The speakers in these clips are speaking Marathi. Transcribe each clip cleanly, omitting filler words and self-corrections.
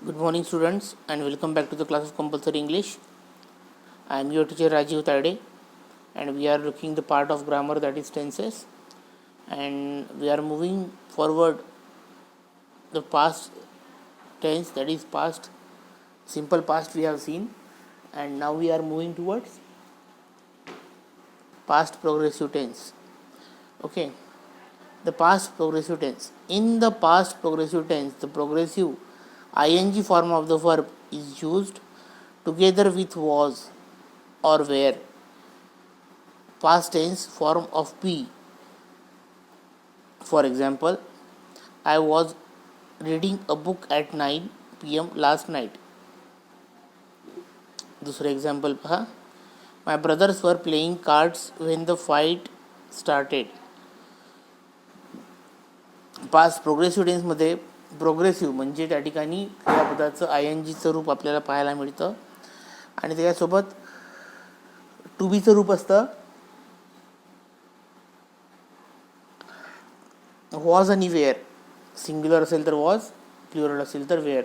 Good morning, students, and welcome back to the class of compulsory English. I am your teacher Rajiv Tade, and we are looking the part of grammar that is tenses, and we are moving forward the past tense, that is past, simple past we have seen, and now we are moving towards past progressive tense. Okay, the past progressive tense. In the past progressive tense, the progressive ing form of the verb is used together with was or were. Past tense form of be. For example, I was reading a book at 9 p.m. last night. दुसरं एक्झाम्पल पहा. My brothers were playing cards when the fight started. Past progressive टेन्समध्ये प्रोग्रेसिव्ह म्हणजे त्या ठिकाणी क्रियापदाचं INGचं रूप आपल्याला पाहायला मिळतं आणि त्याच्यासोबत टू बीचं रूप असतं वॉज आणि वेअर. सिंग्युलर असेल तर वॉज, प्लुरल असेल तर were.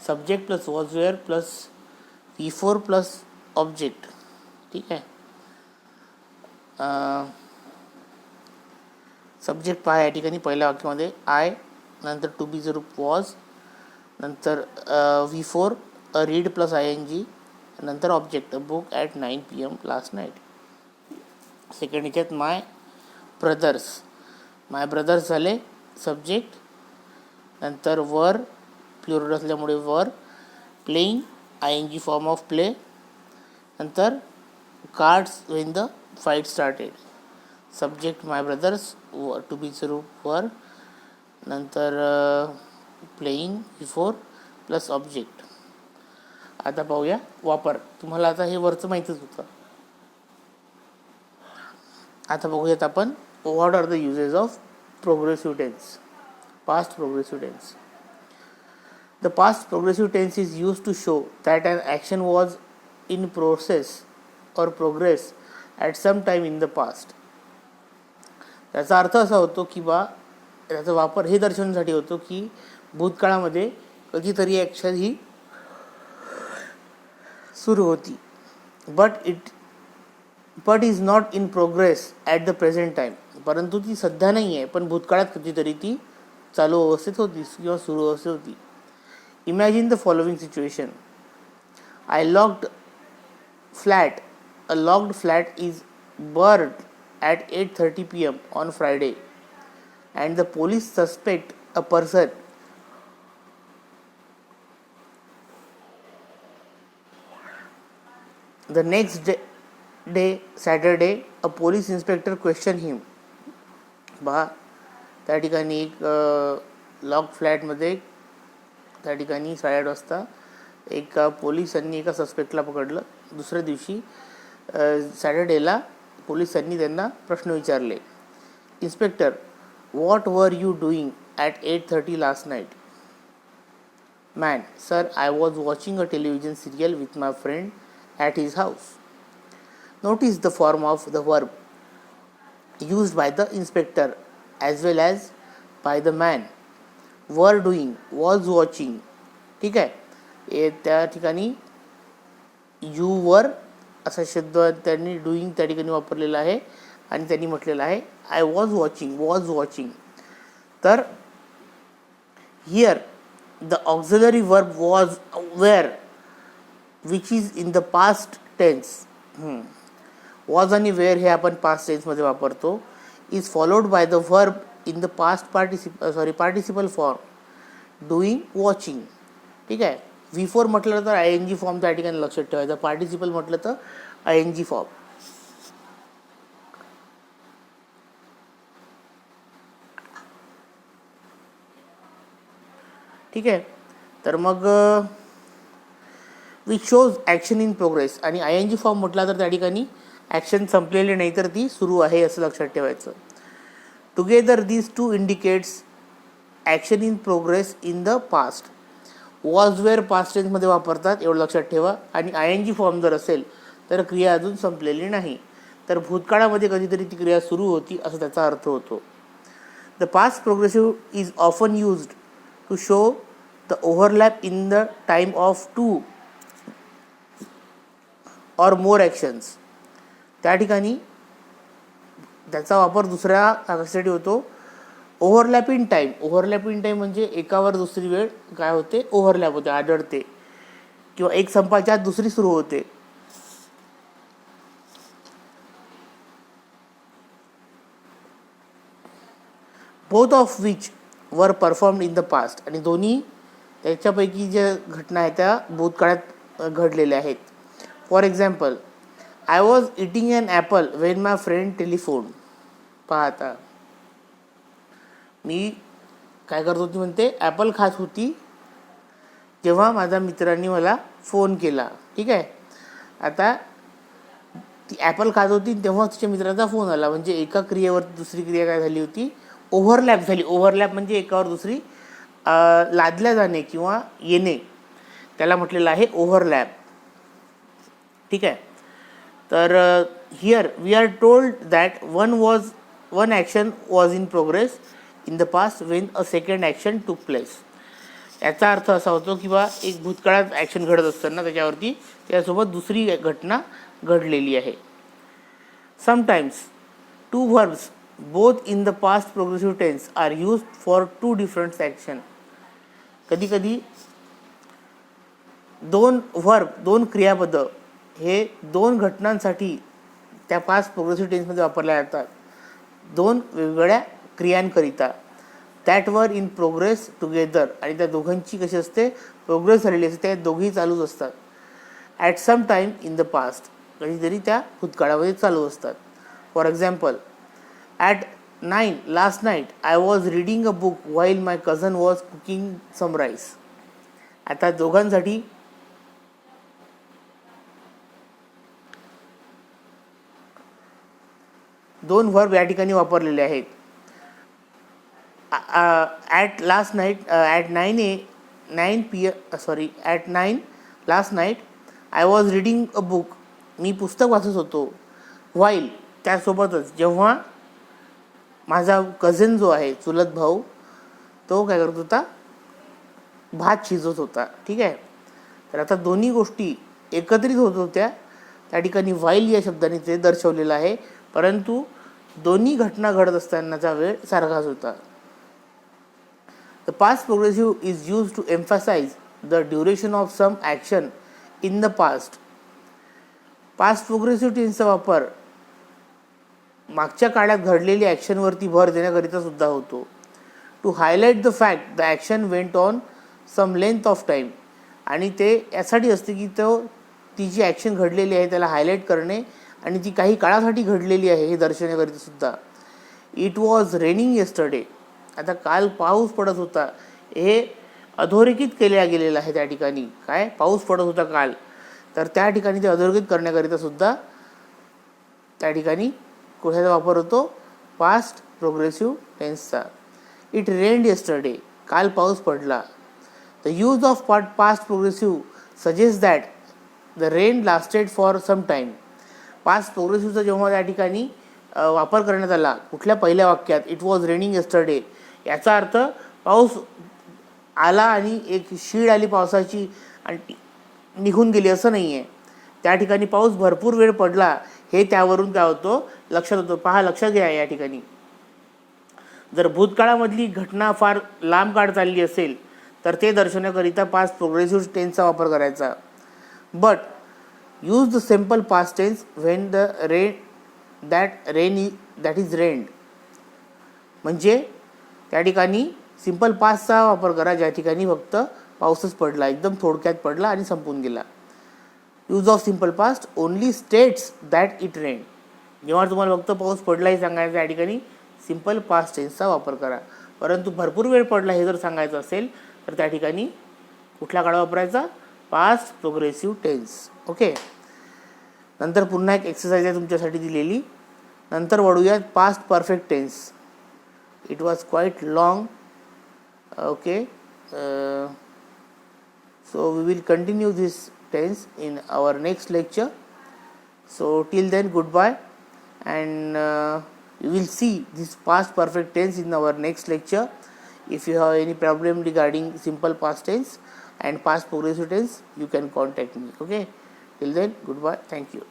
Subject plus was were plus V4 plus object. ठीक आहे. सब्जेक्ट पहा या ठिकाणी पहिल्या वाक्यामध्ये आय, नंतर टू बीचं रूप वॉज, नंतर V4 रीड प्लस ING, नंतर object book at 9 PM last night. Second ह्याच्यात माय ब्रदर्स झाले सब्जेक्ट, नंतर वर प्लुरल असल्यामुळे were, playing ING form of play, नंतर cards when the fight started. Subject my brothers, to बीचं रूप वर, नंतर प्लेइंग V4 प्लस ऑब्जेक्ट. आता पाहूया वापर. तुम्हाला आता हे वरचं माहितीच होतं. आता बघूयात आपण what are the uses of progressive tense, past progressive tense. The past progressive tense is use to show that an action was in process or progress at some time in the past. त्याचा अर्थ असा होतो की त्याचा वापर हे दर्शवण्यासाठी होतो की भूतकाळामध्ये कधीतरी ॲक्शन ही सुरू होती, but is not in progress at the present time. परंतु ती सध्या नाही आहे, पण भूतकाळात कधीतरी ती चालू अवस्थेत होती किंवा सुरू अवस्थेत होती. Imagine the following situation. I locked flat. A locked flat is bird at 8:30 PM on Friday, and the police suspect a person. The next day, Saturday, a police inspector questioned him. बघा त्या ठिकाणी एक लॉक फ्लॅटमध्ये त्या ठिकाणी 8:30 वाजता एका पोलिसांनी एका सस्पेक्टला पकडलं. दुसऱ्या दिवशी सॅटर्डेला पोलिसांनी त्यांना प्रश्न विचारले. Inspector, what were you doing at 8:30 last night? Man, sir, I was watching a television serial with my friend at his house. Notice the form of the verb used by the inspector as well as by the man. Were doing, was watching. ठीक आहे. त्या ठिकाणी you were असा शब्द त्यांनी डुईंग त्या ठिकाणी वापरलेला आहे आणि त्यांनी म्हटलेलं आहे आय वॉज वॉचिंग. तर here the auxiliary verb was were which is in the past tense. Was आणि वेअर हे आपण पास्ट टेन्समध्ये वापरतो. Is followed by the verb in the past participle form doing watching. ठीक आहे. V4 म्हटलं तर ING फॉर्म त्या ठिकाणी लक्षात ठेवायचा. पार्टिसिपल म्हटलं तर ING फॉर्म. ठीक आहे. तर मग which shows action in progress आणि ING फॉर्म म्हटला तर त्या ठिकाणी ॲक्शन संपलेली नाही तर ती सुरू आहे असं लक्षात ठेवायचं. Together these two indicates action in progress in the past. Was were past टेन्समध्ये वापरतात एवढं लक्षात ठेवा. आणि ING फॉर्म जर असेल तर क्रिया अजून संपलेली नाही, तर भूतकाळामध्ये कधीतरी ती क्रिया सुरू होती असं त्याचा अर्थ होतो. The past progressive is often used to show the overlap in the time of 2 or more actions. त्या ठिकाणी त्याचा वापर दुसऱ्या कामासाठी होतो. Overlap in time. Overlap in time म्हणजे एकावर दुसरी वेळ काय होते, ओव्हरलॅप होते, आढळते, किंवा एक संपाच्या आत दुसरी सुरू होते. बोथ ऑफ विच वर परफॉर्म्ड इन द पास्ट. आणि दोन्ही त्याच्यापैकी ज्या घटना आहेत त्या भूतकाळात घडलेल्या आहेत. For example, I was eating an apple when my friend telephone. पाहता मी काय करत होती म्हणते, ॲपल खात होती जेव्हा माझ्या मित्रांनी मला फोन केला. ठीक आहे. आता ती ॲपल खात होती तेव्हा तिच्या मित्राचा फोन आला. म्हणजे एका क्रियेवर दुसरी क्रिया काय झाली होती, ओव्हरलॅप झाली. ओव्हरलॅप म्हणजे एकावर दुसरी लादल्या जाणे किंवा येणे, त्याला म्हटलेलं आहे ओव्हरलॅप. ठीक आहे. तर here we are told that one action was in progress in the past when a second action took place. याचा अर्थ असा होतो की बा एक भूतकाळात ॲक्शन घडत असताना त्याच्यावरती त्यासोबत दुसरी घटना घडलेली आहे. Sometimes two verbs both in the past progressive tense are used for two different action. कधीकधी दोन क्रियापद हे दोन घटनांसाठी त्या पास्ट प्रोग्रेसिव्ह टेन्समध्ये वापरल्या जातात, दोन वेगवेगळ्या क्रियांकरिता. That were in progress together. आणि त्या दोघांची कशी असते, प्रोग्रेस झालेली असते, त्या दोघी चालूच असतात. At some time in the past. कधीतरी त्या भूतकाळामध्ये चालू असतात. For example, at 9 last night I was reading a book while my cousin was cooking some rice. आता दोघांसाठी दोन व्हर्ब या ठिकाणी वापरलेले आहेत. At last night at 9 last night I was reading a book. मी पुस्तक वाचत होतो. व्हाईल त्यासोबतच जेव्हा माझा कझन जो आहे, चुलत भाऊ, तो काय करत होता, भात शिजवत होता. ठीक आहे. तर आता दोन्ही गोष्टी एकत्रित होत होत्या. त्या ठिकाणी व्हाईल या शब्दाने ते दर्शवलेलं आहे, परंतु दोन्ही घटना घडत असतानाचा वेळ सारखाच होता. The past progressive is use to emphasize the duration of some action in the past. Past progressive टेन्सचा वापर मागच्या काळात घडलेली ॲक्शनवरती भर देण्याकरिता सुद्धा होतो. To highlight the fact the action went on some length of time. आणि ते यासाठी असते की ती जी ॲक्शन घडलेली आहे त्याला हायलाईट करणे आणि ती काही काळासाठी घडलेली आहे हे दर्शवण्याकरिता सुद्धा. It was raining yesterday. आता काल पाऊस पडत होता, हे अधोरेखित केल्या गेलेलं आहे. त्या ठिकाणी काय, पाऊस पडत होता काल, तर त्या ठिकाणी ते अधोरेखित करण्याकरिता सुद्धा त्या ठिकाणी कुठल्याचा वापर होतो, पास्ट प्रोग्रेसिव्ह टेन्सचा. It rained yesterday. काल पाऊस पडला. The use of past progressive suggest that the rain lasted for some time. Past प्रोग्रेसिव्हचा जेव्हा त्या ठिकाणी वापर करण्यात आला कुठल्या पहिल्या वाक्यात, इट वॉज रेनिंग येस्टरडे, याचा अर्थ पाऊस आला आणि एक शीळ आली पावसाची आणि निघून गेली असं नाही आहे. त्या ठिकाणी पाऊस भरपूर वेळ पडला हे त्यावरून काय होतं, लक्षात होतं. पहा, लक्षात घ्या या ठिकाणी. जर भूतकाळामधली घटना फार लांब काळ चालली असेल तर ते दर्शवण्याकरिता पास्ट प्रोग्रेसिव्ह टेन्सचा वापर करायचा. But use the simple past tense when the that is rained. म्हणजे त्या ठिकाणी सिम्पल पास्टचा वापर करा ज्या ठिकाणी फक्त पाऊसच पडला, एकदम थोडक्यात पडला आणि संपून गेला. Use of simple past only states that it रेन्ड. जेव्हा तुम्हाला फक्त पाऊस पडला हे सांगायचं त्या ठिकाणी सिम्पल पास्ट टेन्सचा वापर करा. परंतु भरपूर वेळ पडला हे जर सांगायचं असेल तर त्या ठिकाणी कुठला काळ वापरायचा, पास्ट प्रोग्रेसिव्ह टेन्स. ओके. नंतर पुन्हा एक एक्सरसाइज आहे तुमच्यासाठी दिलेली. नंतर वळूयात past perfect tense. It was quite long. Okay. So we will continue this tense in our next lecture. So till then, goodbye, and you will see this past perfect tense in our next lecture. If you have any problem regarding simple past tense and past progressive tense, you can contact me. Okay, till then, goodbye, thank you.